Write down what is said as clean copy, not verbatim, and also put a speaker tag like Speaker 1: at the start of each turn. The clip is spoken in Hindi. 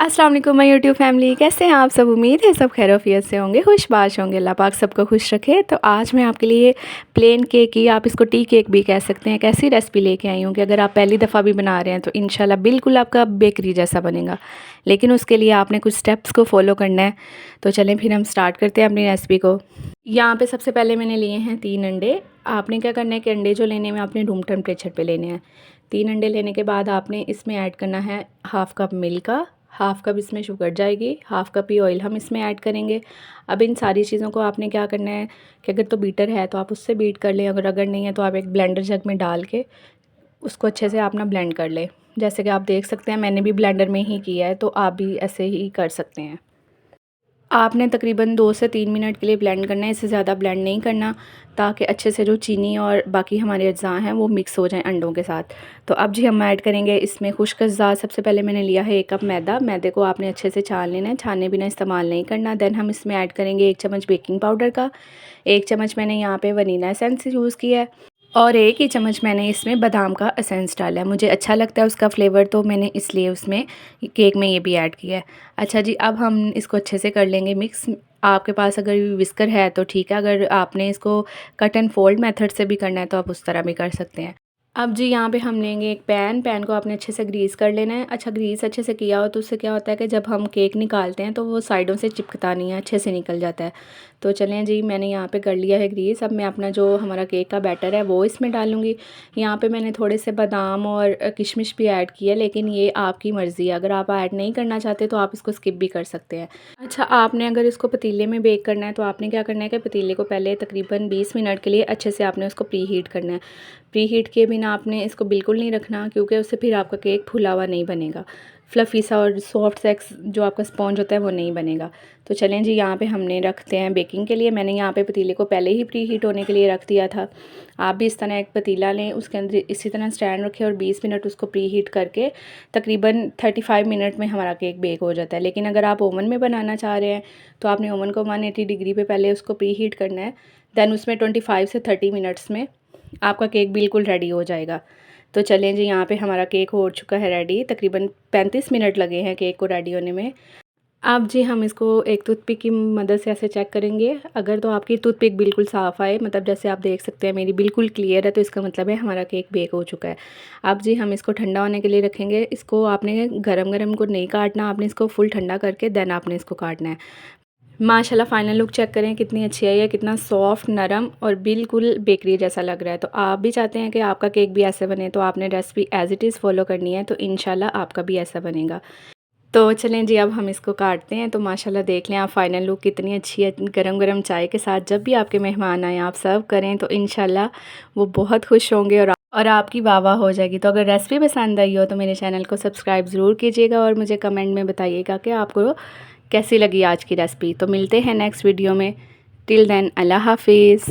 Speaker 1: अस्सलाम वालेकुम माय यूट्यूब फैमिली, कैसे हैं आप सब। उम्मीद है सब खैरियत से होंगे, खुशबाश होंगे। अल्लाह पाक सबको खुश रखे। तो आज मैं आपके लिए प्लेन केक की, आप इसको टी केक भी कह सकते हैं, कैसी रेसिपी लेके आई हूँ कि अगर आप पहली दफ़ा भी बना रहे हैं तो इंशाल्लाह बिल्कुल आपका बेकरी जैसा बनेगा। लेकिन उसके लिए आपने कुछ स्टेप्स को फॉलो करना है। तो चलें फिर हम स्टार्ट करते हैं अपनी रेसिपी को। यहाँ पर सबसे पहले मैंने लिए हैं 3 अंडे। आपने क्या करना है कि अंडे जो लेने में आपने रूम टेम्परेचर पर लेने हैं। 3 अंडे लेने के बाद आपने इसमें ऐड करना है हाफ़ कप मिल्क का, हाफ़ कप इसमें शुगर जाएगी, हाफ़ कप ही ऑयल हम इसमें ऐड करेंगे। अब इन सारी चीज़ों को आपने क्या करना है कि अगर तो बीटर है तो आप उससे बीट कर लें, अगर नहीं है तो आप एक ब्लेंडर जग में डाल के उसको अच्छे से आप ना ब्लेंड कर लें। जैसे कि आप देख सकते हैं मैंने भी ब्लेंडर में ही किया है, तो आप भी ऐसे ही कर सकते हैं। आपने तकरीबन 2 से 3 मिनट के लिए ब्लेंड करना है, इससे ज़्यादा ब्लेंड नहीं करना, ताकि अच्छे से जो चीनी और बाकी हमारे अज्जा हैं वो मिक्स हो जाएं अंडों के साथ। तो अब जी हम ऐड करेंगे इसमें खुश्क अज्जा। सबसे पहले मैंने लिया है 1 कप मैदा। मैदे को आपने अच्छे से छान लेना है, छाने बिना इस्तेमाल नहीं करना। देन हम इसमें ऐड करेंगे 1 चम्मच बेकिंग पाउडर का, 1 चम्मच मैंने यहाँ पर वनीला एसेंस यूज़ किया है और 1 ही चम्मच मैंने इसमें बादाम का एसेंस डाला है। मुझे अच्छा लगता है उसका फ्लेवर, तो मैंने इसलिए उसमें केक में ये भी ऐड किया है। अच्छा जी, अब हम इसको अच्छे से कर लेंगे मिक्स। आपके पास अगर विस्कर है तो ठीक है, अगर आपने इसको कट एंड फोल्ड मेथड से भी करना है तो आप उस तरह भी कर सकते हैं। अब जी यहाँ पे हम लेंगे एक पैन को आपने अच्छे से ग्रीस कर लेना है। अच्छा, ग्रीस अच्छे से किया हो तो उससे क्या होता है कि जब हम केक निकालते हैं तो वो साइडों से चिपकता नहीं है, अच्छे से निकल जाता है। तो चलें जी, मैंने यहाँ पे कर लिया है ग्रीस। अब मैं अपना जो हमारा केक का बैटर है वो इसमें डालूँगी। यहाँ पे मैंने थोड़े से बादाम और किशमिश भी ऐड किया, लेकिन ये आपकी मर्ज़ी है, अगर आप ऐड नहीं करना चाहते तो आप इसको स्किप भी कर सकते हैं। अच्छा, आपने अगर इसको पतीले में बेक करना है तो आपने क्या करना है कि पतीले को पहले तकरीबन 20 मिनट के लिए अच्छे से आपने उसको प्री हीट करना है। प्री हीट किए बिना आपने इसको बिल्कुल नहीं रखना, क्योंकि उससे फिर आपका केक फूला हुआ नहीं बनेगा, फ्लफ़ी सा और सॉफ्ट सा जो आपका स्पॉन्ज होता है वो नहीं बनेगा। तो चलें जी, यहाँ पे हमने रखते हैं बेकिंग के लिए। मैंने यहाँ पे पतीले को पहले ही प्री हीट होने के लिए रख दिया था। आप भी इस तरह एक पतीला लें, उसके अंदर इसी तरह स्टैंड रखें और 20 मिनट उसको प्री हीट करके तकरीबन 35 मिनट में हमारा केक बेक हो जाता है। लेकिन अगर आप ओवन में बनाना चाह रहे हैं तो आपने ओवन को 180 डिग्री पे पहले उसको प्री हीट करना है। दैन उसमें 25 से 30 मिनट्स में आपका केक बिल्कुल रेडी हो जाएगा। तो चलें जी, यहाँ पे हमारा केक हो चुका है रेडी। तकरीबन 35 मिनट लगे हैं केक को रेडी होने में। अब जी हम इसको एक टूथपिक की मदद से ऐसे चेक करेंगे। अगर तो आपकी टूथपिक बिल्कुल साफ़ आए, मतलब जैसे आप देख सकते हैं मेरी बिल्कुल क्लियर है, तो इसका मतलब है हमारा केक बेक हो चुका है। अब जी हम इसको ठंडा होने के लिए रखेंगे। इसको आपने गरम गरम को नहीं काटना, आपने इसको फुल ठंडा करके देन आपने इसको काटना है। माशाल्लाह फ़ाइनल लुक चेक करें कितनी अच्छी आई है, कितना सॉफ्ट, नरम और बिल्कुल बेकरी जैसा लग रहा है। तो आप भी चाहते हैं कि आपका केक भी ऐसे बने, तो आपने recipe as it is follow करनी है, तो इंशाल्लाह आपका भी ऐसा बनेगा। तो चलें जी, अब हम इसको काटते हैं। तो माशाल्लाह देख लें आप, फ़ाइनल लुक कितनी अच्छी है। गरम-गरम चाय के साथ जब भी आपके मेहमान आएँ आप सर्व करें तो इंशाल्लाह वो बहुत खुश होंगे और आपकी वाह-वाह हो जाएगी। तो अगर रेसिपी पसंद आई हो तो मेरे चैनल को सब्सक्राइब ज़रूर कीजिएगा और मुझे कमेंट में बताइएगा कि आपको कैसी लगी आज की रेसिपी। तो मिलते हैं नेक्स्ट वीडियो में। टिल देन अल्लाह हाफ़िज़।